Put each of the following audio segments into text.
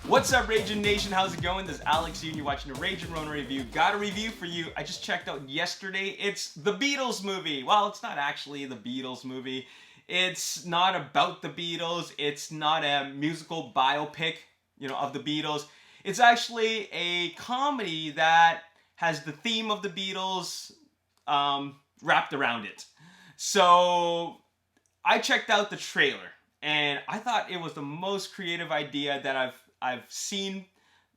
What's up, Ragin Nation? How's it going? This is Alex here, and you're watching the Ragin Ronin review. Got a review for you. I just checked out yesterday. It's the Beatles movie. Well, it's not actually the Beatles movie. It's not about the Beatles. It's not a musical biopic, of the Beatles. It's actually a comedy that has the theme of the Beatles wrapped around it. So I checked out the trailer, and I thought it was the most creative idea that I've seen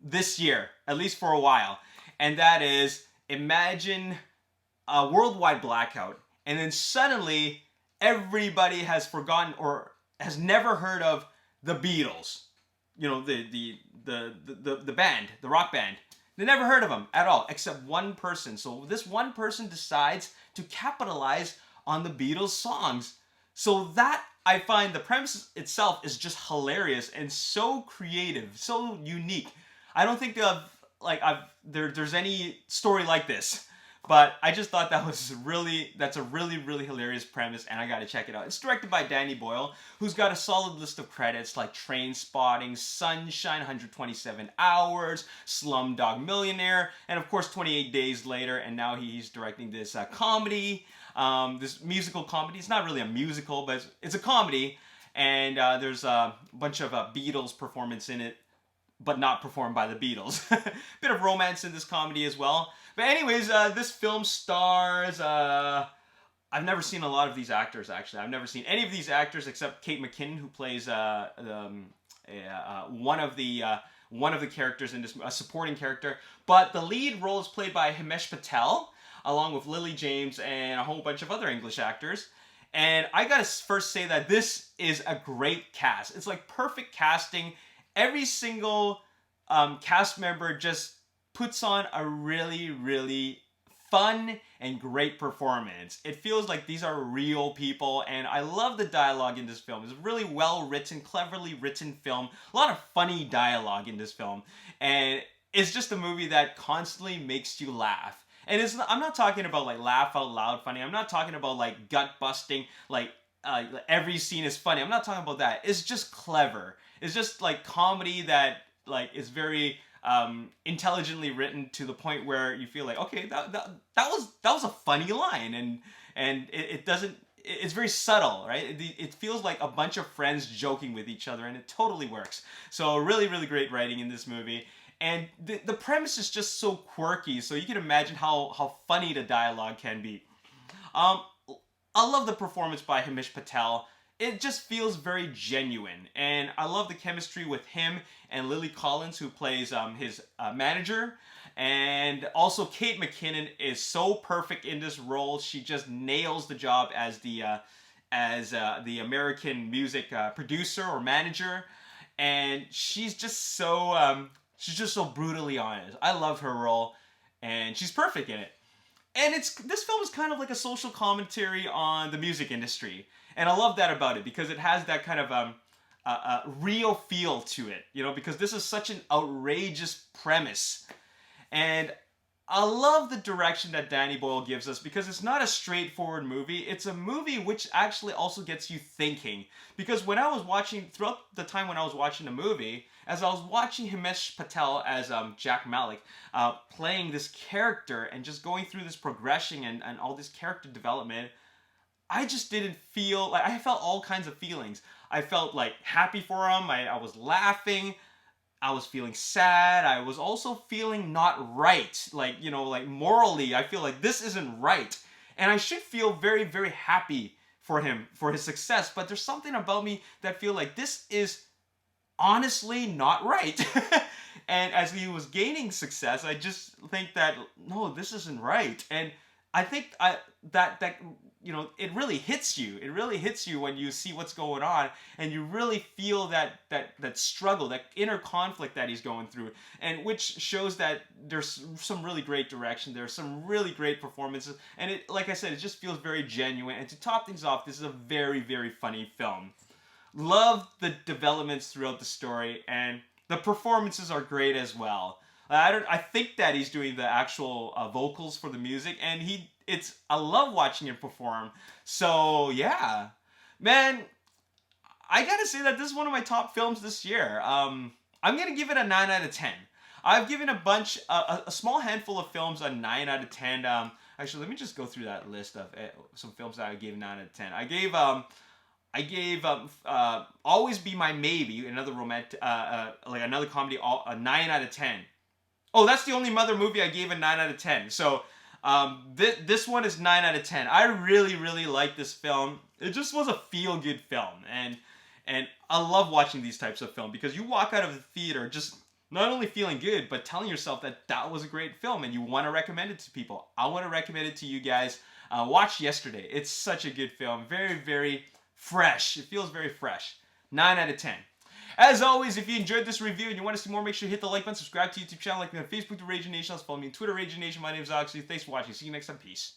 this year, at least for a while. And that is, imagine a worldwide blackout, and then suddenly everybody has forgotten or has never heard of the Beatles. The band, the rock band. They never heard of them at all, except one person. So this one person decides to capitalize on the Beatles songs. So that, I find, the premise itself is just hilarious and so creative, so unique. I don't think there's any story like this, but I just thought that's a really hilarious premise, and I gotta check it out. It's directed by Danny Boyle, who's got a solid list of credits like Trainspotting, Sunshine, 127 Hours, Slumdog Millionaire, and of course 28 Days Later, and now he's directing this comedy. This musical comedy. It's not really a musical, but it's a comedy, and there's a bunch of Beatles performance in it, but not performed by the Beatles. Bit of romance in this comedy as well. But anyways, this film stars... I've never seen a lot of these actors, actually. I've never seen any of these actors except Kate McKinnon, who plays one of the characters in this, a supporting character. But the lead role is played by Himesh Patel, along with Lily James and a whole bunch of other English actors. And I gotta first say that this is a great cast. It's like perfect casting. Every single cast member just puts on a really, really fun and great performance. It feels like these are real people, and I love the dialogue in this film. It's a really well written, cleverly written film. A lot of funny dialogue in this film. And it's just a movie that constantly makes you laugh. And I'm not talking about like laugh out loud funny. I'm not talking about like gut busting, like every scene is funny. I'm not talking about that. It's just clever. It's just like comedy that like is very intelligently written to the point where you feel like, okay, that was a funny line, and it doesn't. It's very subtle, right? It feels like a bunch of friends joking with each other, and it totally works. So really, really great writing in this movie. And the premise is just so quirky, so you can imagine how funny the dialogue can be. I love the performance by Himesh Patel. It just feels very genuine, and I love the chemistry with him and Lily Collins, who plays his manager. And also Kate McKinnon is so perfect in this role. She just nails the job as the American music producer or manager, and she's just so brutally honest. I love her role, and she's perfect in it. And this film is kind of like a social commentary on the music industry, and I love that about it because it has that kind of real feel to it, because this is such an outrageous premise. And I love the direction that Danny Boyle gives us because it's not a straightforward movie. It's a movie which actually also gets you thinking. Because throughout the time when I was watching the movie, as I was watching Himesh Patel as Jack Malik playing this character and just going through this progression and all this character development, I just didn't feel... like I felt all kinds of feelings. I felt like happy for him. I was laughing. I was feeling sad. I was also feeling not right. Like morally, I feel like this isn't right. And I should feel very, very happy for him, for his success. But there's something about me that feel like this is honestly not right. And as he was gaining success, I just think that, no, this isn't right. And I think that it really hits you. It really hits you when you see what's going on, and you really feel that struggle, that inner conflict that he's going through, and which shows that there's some really great direction. There's some really great performances, and it, like I said, it just feels very genuine. And to top things off, this is a very, very funny film. Love the developments throughout the story, and the performances are great as well. I think that he's doing the actual vocals for the music, and I love watching him perform. So yeah, man, I gotta say that this is one of my top films this year. I'm gonna give it a 9 out of 10. I've given a small handful of films a 9 out of 10. Actually, let me just go through that list of some films that I gave 9 out of 10. I gave Always Be My Maybe, another romantic, like another comedy, a 9 out of 10. Oh, that's the only Mother movie I gave a 9 out of 10. So this one is 9 out of 10. I really, really like this film. It just was a feel-good film. And I love watching these types of films because you walk out of the theater just not only feeling good, but telling yourself that that was a great film and you want to recommend it to people. I want to recommend it to you guys. Watch Yesterday. It's such a good film. Very, very fresh. It feels very fresh. 9 out of 10. As always, if you enjoyed this review and you want to see more, make sure you hit the like button, subscribe to the YouTube channel, like me on Facebook, the Ragin Nation, follow me on Twitter, Ragin Nation. My name is Oxley. Thanks for watching. See you next time. Peace.